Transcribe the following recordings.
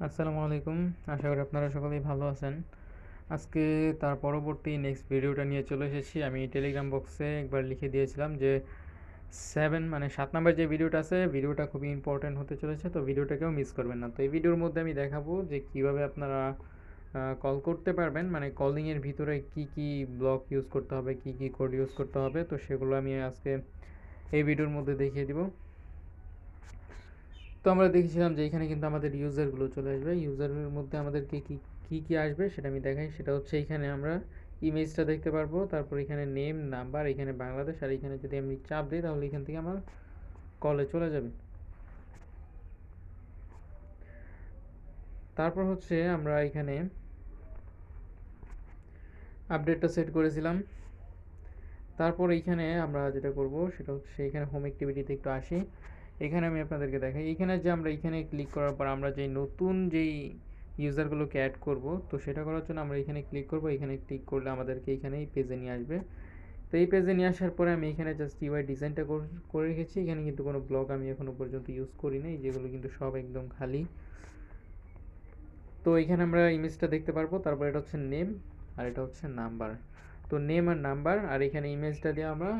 আসসালামু আলাইকুম। আশা করি আপনারা সকলেই ভালো আছেন। আজকে তার পরবর্তী নেক্সট ভিডিওটা নিয়ে চলে এসেছি। আমি টেলিগ্রাম বক্সে একবার লিখে দিয়েছিলাম যে 7 নাম্বার যে ভিডিওটা আছে, ভিডিওটা খুবই ইম্পর্ট্যান্ট হতে চলেছে, তো ভিডিওটাকেও মিস করবেন না। তো এই ভিডিওর মধ্যে আমি দেখাবো যে কিভাবে আপনারা কল করতে পারবেন, মানে কলিংয়ের ভিতরে কি কি ব্লক ইউজ করতে হবে, কি কি কোড ইউজ করতে হবে, তো সেগুলো আমি আজকে এই ভিডিওর মধ্যে দেখিয়ে দিব। তো আমরা দেখেছিলাম যে এখানে কিন্তু আমাদের ইউজারগুলো চলে আসবে। ইউজারের মধ্যে আমাদেরকে কি আসবে সেটা আমি দেখাই। সেটা হচ্ছে এখানে আমরা ইমেজটা দেখতে পারবো, তারপর এখানে নেম, নাম্বার, এখানে বাংলাদেশ, আর এখানে যদি আমি চাপ দিই তাহলে এখান থেকে আমার কলে চলে যাবে। তারপর হচ্ছে আমরা এখানে আপডেটটা সেট করেছিলাম। তারপর এইখানে আমরা যেটা করব সেটা হচ্ছে এখানে হোম অ্যাক্টিভিটিতে একটু আসি। এখানে আমি আপনাদেরকে দেখাই, এখানে যে আমরা এখানে ক্লিক করার পর আমরা যেই নতুন যেই ইউজারগুলোকে অ্যাড করব, তো সেটা করার জন্য আমরা এখানে ক্লিক করব। এখানে ক্লিক করলে আমাদেরকে এখানে এই পেজে নিয়ে আসবে। তো এই পেজে নিয়ে আসার পরে আমি এখানে জাস্ট ইউআই ডিজাইনটা করে রেখেছি। এখানে কিন্তু কোনো ব্লগ আমি এখনও পর্যন্ত ইউজ করি নাই, যেগুলো কিন্তু সব একদম খালি। তো এখানে আমরা ইমেজটা দেখতে পারবো। তারপর এটা হচ্ছে নেম আর এটা হচ্ছে নাম্বার। তো নেম আর নাম্বার আর এখানে ইমেজটা দিয়ে আমরা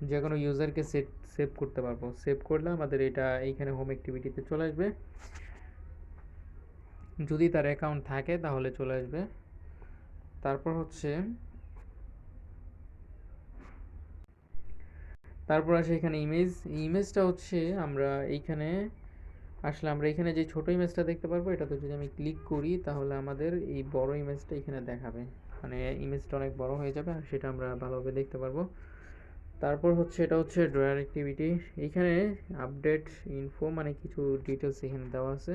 যে কোনো ইউজারকে সেভ করতে পারবো। সেভ করলে আমাদের এটা এইখানে হোম অ্যাক্টিভিটিতে চলে আসবে। যদি তার অ্যাকাউন্ট থাকে তাহলে চলে আসবে। তারপর হচ্ছে তারপর আসে এখানে ইমেজ। ইমেজটা হচ্ছে আমরা এইখানে আসলে আমরা এখানে যে ছোট ইমেজটা দেখতে পারবো, এটাতে যদি আমি ক্লিক করি তাহলে আমাদের এই বড় ইমেজটা এখানে দেখাবে, মানে ইমেজটা অনেক বড় হয়ে যাবে আর সেটা আমরা ভালোভাবে দেখতে পারবো। তারপর হচ্ছে এটা হচ্ছে ড্রয়ার অ্যাক্টিভিটি। এখানে আপডেট ইনফো মানে কিছু ডিটেলস এখানে দেওয়া আছে।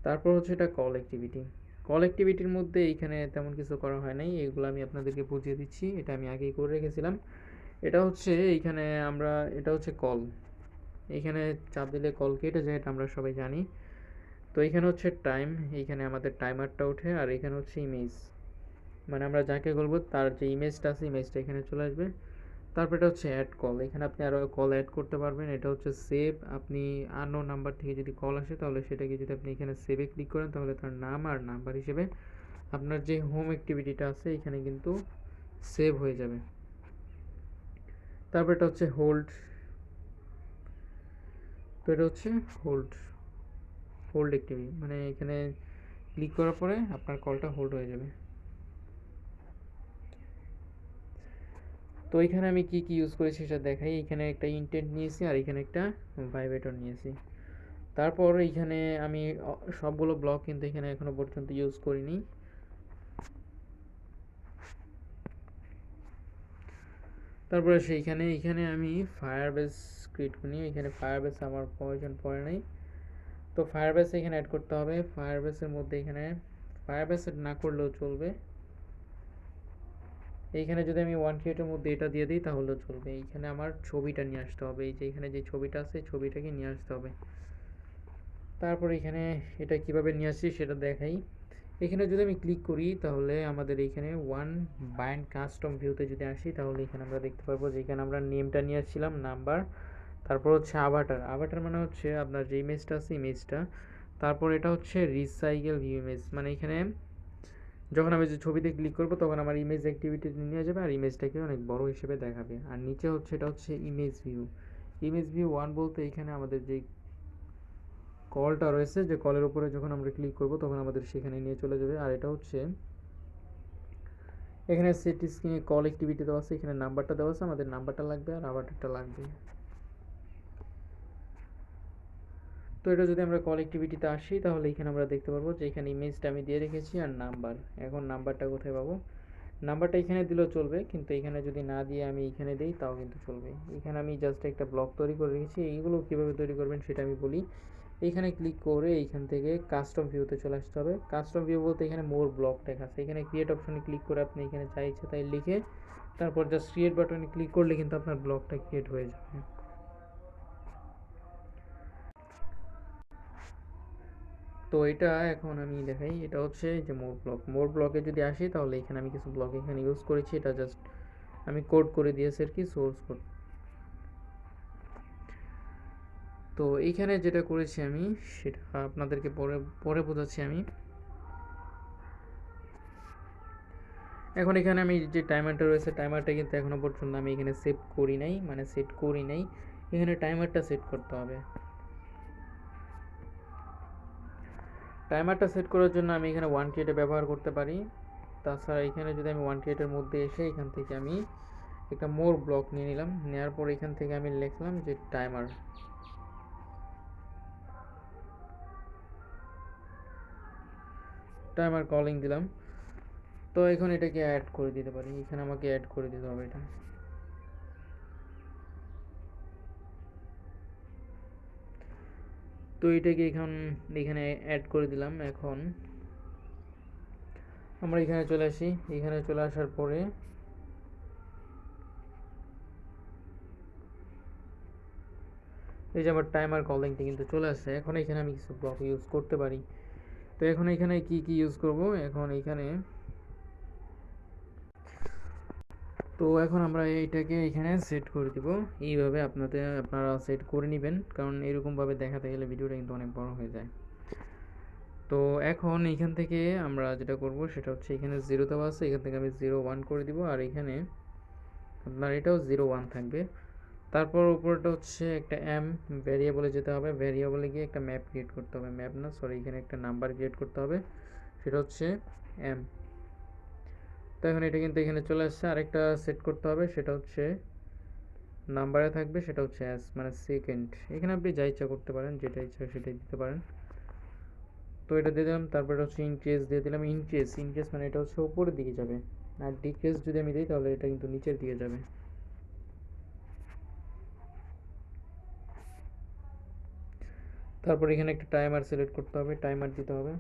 তারপর হচ্ছে এটা কল অ্যাক্টিভিটি। কল অ্যাক্টিভিটির মধ্যে এইখানে তেমন কিছু করা হয় নাই, এগুলো আমি আপনাদেরকে বুঝিয়ে দিচ্ছি। এটা আমি আগেই করে রেখেছিলাম। এটা হচ্ছে এইখানে আমরা এটা হচ্ছে কল, এইখানে চাপ দিলে কল কেটে যায়, এটা আমরা সবাই জানি। তো এইখানে হচ্ছে টাইম, এইখানে আমাদের টাইমারটা ওঠে। আর এখানে হচ্ছে ইমেজ, মানে আমরা যাকে বলবো তার যে ইমেজটা আছে ইমেজটা এখানে চলে আসবে। তারপর এটা হচ্ছে অ্যাড কল, এখানে আপনি আরও কল অ্যাড করতে পারবেন। এটা হচ্ছে সেভ, আপনি আননোন নাম্বার থেকে যদি কল আসে তাহলে সেটাকে যদি আপনি এখানে সেভে ক্লিক করেন তাহলে তার নাম আর নাম্বার হিসেবে আপনার যে হোম অ্যাক্টিভিটিটা আছে এখানে কিন্তু সেভ হয়ে যাবে। তারপর এটা হচ্ছে হোল্ড। তো এটা হচ্ছে হোল্ড হোল্ড অ্যাক্টিভিটি, মানে এখানে ক্লিক করার পরে আপনার কলটা হোল্ড হয়ে যাবে। তো এখানে আমি কি ইউজ করেছি সেটা দেখাই। এখানে একটা ইন্টেন্ট নিয়েছি আর এখানে একটা ভাইব্রেটর নিয়েছি। তারপর এইখানে আমি সবগুলো ব্লক কিন্তু এখানে এখনো পর্যন্ত ইউজ করিনি। তারপরে এইখানে আমি ফায়ারবেস ক্রিয়েট করি, এখানে ফায়ারবেস আমার প্রয়োজন পড়ে নাই। তো ফায়ারবেস এখানে অ্যাড করতে হবে। ফায়ারবেসের মধ্যে এখানে ফায়ারবেস না করলেও চলবে। এইখানে যদি আমি ওয়ান ক্রিয়েটের মধ্যে এটা দিয়ে দিই তাহলেও চলবে। এইখানে আমার ছবিটা নিয়ে আসতে হবে, এই যে এখানে যে ছবিটা আছে ছবিটাকে নিয়ে আসতে হবে। তারপর এখানে এটা কিভাবে নিয়ে আসছি সেটা দেখাই। এখানে যদি আমি ক্লিক করি তাহলে আমাদের এইখানে ওয়ান বাইন্ড কাস্টম ভিউতে যদি আসি তাহলে এখানে আমরা দেখতে পারবো যে এখানে আমরা নেমটা নিয়ে আসছিলাম, নাম্বার, তারপর হচ্ছে আভাটার। আভাটার মানে হচ্ছে আপনার যে ইমেজটা আছে ইমেজটা। তারপর এটা হচ্ছে রিসাইকেল ভিউ ইমেজ, মানে এখানে যখন আমি যে ছবিতে ক্লিক করবো তখন আমার ইমেজ অ্যাক্টিভিটি নিয়ে যাবে আর ইমেজটাকে অনেক বড় হিসেবে দেখাবে। আর নিচে হচ্ছে এটা হচ্ছে image view. Image view one বলতে এখানে আমাদের যে কলটা রয়েছে, যে কলের উপরে যখন আমরা ক্লিক করব তখন আমাদের সেখানে নিয়ে চলে যাবে। আর এটা হচ্ছে এখানে সেট স্ক্রিনে কল অ্যাক্টিভিটি দেওয়া আছে, এখানে নাম্বারটা দেওয়া আছে, আমাদের নাম্বারটা লাগবে আর আভাটারটা লাগবে। তো এটা যদি আমরা কল অ্যাক্টিভিটিতে আসি তাহলে এখানে আমরা দেখতে পারবো যে এখানে ইমেজটা আমি দিয়ে রেখেছি আর নাম্বার। এখন নাম্বারটা কোথায় পাবো? নাম্বারটা এখানে দিলেও চলবে, কিন্তু এখানে যদি না দিয়ে আমি এখানে দিই তাও কিন্তু চলবে। এখানে আমি জাস্ট একটা ব্লক তৈরি করে রেখেছি। এইগুলো কীভাবে তৈরি করবেন সেটা আমি বলি। এইখানে ক্লিক করে এইখান থেকে কাস্টম ভিউতে চলে আসতে হবে। কাস্টম ভিউ বলতে এখানে মোর ব্লক লেখা আছে, এখানে ক্রিয়েট অপশনে ক্লিক করে আপনি এখানে যা ইচ্ছে তাই লিখে তারপর জাস্ট ক্রিয়েট বাটনে ক্লিক করলে কিন্তু আপনার ব্লকটা ক্রিয়েট হয়ে যাবে। তো এটা এখন আমি দেখাই। এটা হচ্ছে যে মোর ব্লকে যদি আসি তাহলে এখানে আমি কিছু ব্লক এখানে ইউজ করেছি, এটা জাস্ট আমি কোড করে দিয়েছি আর কি, সোর্স কোড। তো তো এইখানে যেটা করেছি আমি সেটা আপনাদেরকে পরে পরে বোঝাচ্ছি আমি। এখন এখানে আমি যে টাইমারটা রয়েছে, টাইমারটা কিন্তু এখনো পর্যন্ত আমি এখানে সেভ করি নাই, মানে সেট করি নাই। এখানে টাইমারটা সেট করতে হবে। টাইমারটা সেট করার জন্য আমি এখানে 1 ব্যবহার করতে পারি। তাছাড়া এখানে যদি আমি 1 মধ্যে এসে এখান থেকে আমি একটা মোর ব্লক নিয়ে নিলাম, নেওয়ার পর এখান থেকে আমি লিখলাম যে টাইমার, টাইমার কলিং দিলাম। তো এখন এটাকে অ্যাড করে দিতে পারি, এখানে আমাকে অ্যাড করে দিতে হবে এটা। তো এটাকে এখানে অ্যাড করে দিলাম। এখন আমরা এখানে চলে আসি, এখানে চলে আসার পরে এই যে আমার টাইমার কলিংটি কিন্তু চলে আসছে। এখন এখানে আমি কিছু ব্লক ইউজ করতে পারি। তো এখন এখানে কি কি ইউজ করব, এখন এখানে তো এখন আমরা এইটাকে এখানে সেট করে দিব। এইভাবে আপনারা সেট করে নেবেন, কারণ এরকমভাবে দেখাতে গেলে ভিডিওটা কিন্তু অনেক বড় হয়ে যায়। তো এখন এইখান থেকে আমরা যেটা করব সেটা হচ্ছে এখানে 0 দেওয়া আছে, এখান থেকে আমি 0 1 করে দিব। আর এখানে আপনার এটাও 0 1 থাকবে। তারপর উপরটা হচ্ছে একটা ভ্যারিয়েবলে যেতে হবে, ভ্যারিয়েবলে গিয়ে একটা ম্যাপ ক্রিয়েট করতে হবে, ম্যাপ না সরি, এখানে একটা নাম্বার ক্রিয়েট করতে হবে, সেটা হচ্ছে এম। তো এখন এটা কিন্তু এখানে চলে আসছে। আরেকটা সেট করতে হবে, সেটা হচ্ছে নাম্বারে থাকবে, সেটা হচ্ছে এস মানে সেকেন্ড। এখানে আপনি যা ইচ্ছা করতে পারেন, যেটা ইচ্ছা সেটাই দিতে পারেন। তো এটা দিয়ে দিলাম। তারপর এটা হচ্ছে ইনক্রিজ দিয়ে দিলাম। ইনক্রিজ মানে এটা হচ্ছে উপরের দিকে যাবে, আর ডিক্রিজ যদি আমি দিই তাহলে এটা কিন্তু নিচের দিকে যাবে। তারপর এখানে একটা টাইমার সিলেক্ট করতে হবে, টাইমার দিতে হবে।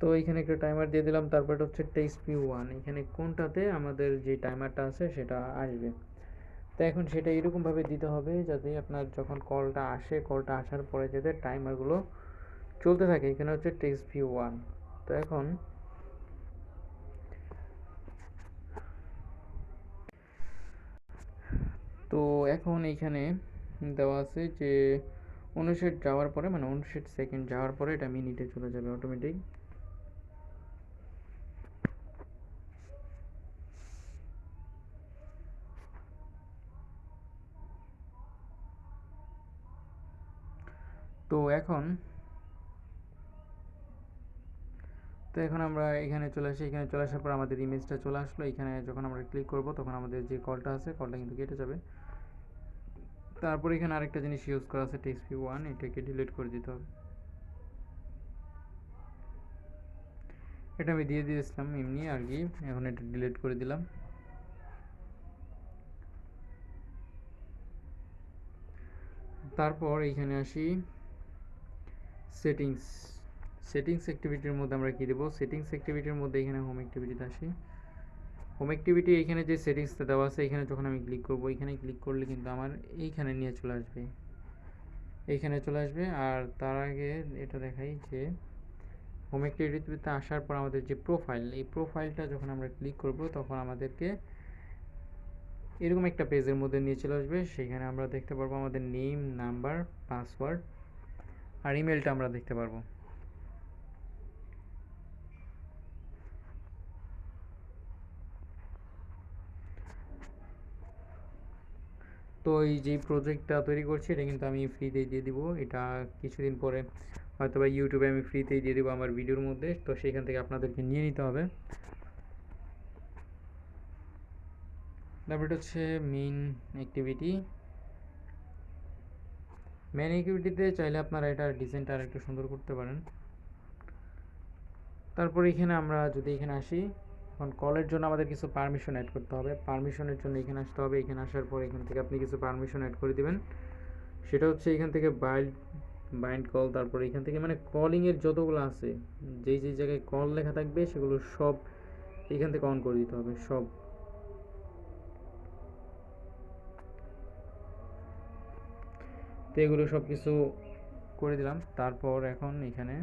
তো এখানে একটা টাইমার দিয়ে দিলাম। তারপর এটা হচ্ছে টেক্সট ভিউ 1, এখানে কোনটাতে আমাদের যে টাইমারটা আছে সেটা আসবে। তো এখন সেটা এরকমভাবে দিতে হবে যাতে আপনার যখন কলটা আসে, কলটা আসার পরে যাতে টাইমারগুলো চলতে থাকে। এখানে হচ্ছে টেক্সট ভিউ 1। তো এখন তো এখন এইখানে দেওয়া আছে যে 59 যাওয়ার পরে, মানে 59 সেকেন্ড যাওয়ার পরে এটা মিনিটে চলে যাবে অটোমেটিক। তো এখন আমরা এখানে চলে আসি, এখানে চলে আসার পর আমাদের ইমেজটা চলে আসলো। এখানে যখন আমরা ক্লিক করব তখন আমাদের যে কলটা আছে কলটা কিন্তু কেটে যাবে। তারপর এখানে আরেকটা জিনিস ইউজ করা আছে টেক্সট ভিউ 1, এটাকে ডিলিট করে দিতে হবে। এটা আমি দিয়ে দিয়েছিলাম এমনি আর কি, এখন এটা ডিলিট করে দিলাম। তারপর এইখানে আসি সেটিংস। সেটিংস অ্যাক্টিভিটির মধ্যে আমরা কি দেব, সেটিংস অ্যাক্টিভিটির মধ্যে এখানে হোম অ্যাক্টিভিটিতে আসি। হোম অ্যাক্টিভিটি এখানে যে সেটিংসটা দেওয়া আছে, এখানে যখন আমি ক্লিক করব, এখানে ক্লিক করলে কিন্তু আমার এইখানে নিয়ে চলে আসবে, এইখানে চলে আসবে। আর তার আগে এটা দেখাই যে হোম অ্যাক্টিভিটিতে আসার পর আমাদের যে প্রোফাইল, এই প্রোফাইলটা যখন আমরা ক্লিক করব তখন আমাদেরকে এরকম একটা পেজের মধ্যে নিয়ে চলে আসবে। সেখানে আমরা দেখতে পারবো আমাদের নেম, নাম্বার, পাসওয়ার্ড আর ইমেলটা আমরা দেখতে পারবো। তো এই যে প্রজেক্টটা তৈরি করছি এটা কিন্তু আমি ফ্রিতেই দিয়ে দিব। এটা কিছুদিন পরে হয়তো বা ইউটিউবে আমি ফ্রিতেই দিয়ে দেবো আমার ভিডিওর মধ্যে, তো সেখান থেকে আপনাদেরকে নিয়ে নিতে হবে। তারপর হচ্ছে মেইন অ্যাক্টিভিটি। মেইন অ্যাক্টিভিটিতে চাইলে আপনারা এটা ডিজাইনটা আর একটু সুন্দর করতে পারেন। তারপর এখানে আমরা যদি এখানে আসি, এখন কলের জন্য আমাদের কিছু পারমিশন অ্যাড করতে হবে। পারমিশনের জন্য এখানে আসতে হবে, এখানে আসার পর এখান থেকে আপনি কিছু পারমিশন অ্যাড করে দিবেন। সেটা হচ্ছে এখান থেকে বাইন্ড কল, তারপর এখান থেকে মানে কলিংয়ের যতগুলো আছে, যেই যেই জায়গায় কল লেখা থাকবে সেগুলো সব এখান থেকে অন করে দিতে হবে সব। তো এগুলো সব কিছু করে দিলাম। তারপর এখন এখানে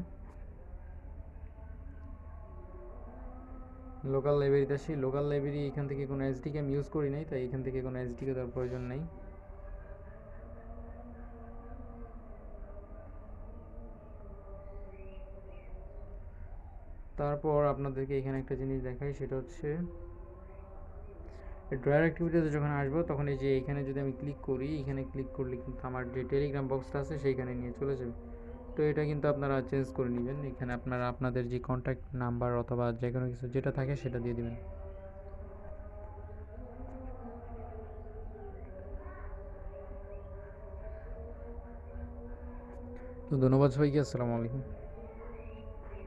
লোকাল লাইব্রেরিতে আসি। লোকাল লাইব্রেরি এখান থেকে কোনো এসডিকে আমি ইউজ করি নাই, তাই এখান থেকে কোনো এসডিকে দেওয়ার প্রয়োজন নেই। তারপর আপনাদেরকে এখানে একটা জিনিস দেখাই, সেটা হচ্ছে ড্রয়ার অ্যাক্টিভিটিতে যখন আসবো তখন এই যে এখানে যদি আমি ক্লিক করি, এখানে ক্লিক করলে কিন্তু আমার যে টেলিগ্রাম বক্সটা আছে সেইখানে নিয়ে চলে যাবে। তো এটা কিন্তু আপনারা চেঞ্জ করে নেবেন। এখানে আপনারা আপনাদের যে কন্ট্যাক্ট নাম্বার অথবা যে কোনো কিছু যেটা থাকে সেটা দিয়ে দিবেন। তো ধন্যবাদ সবাইকে, আসসালামু আলাইকুম।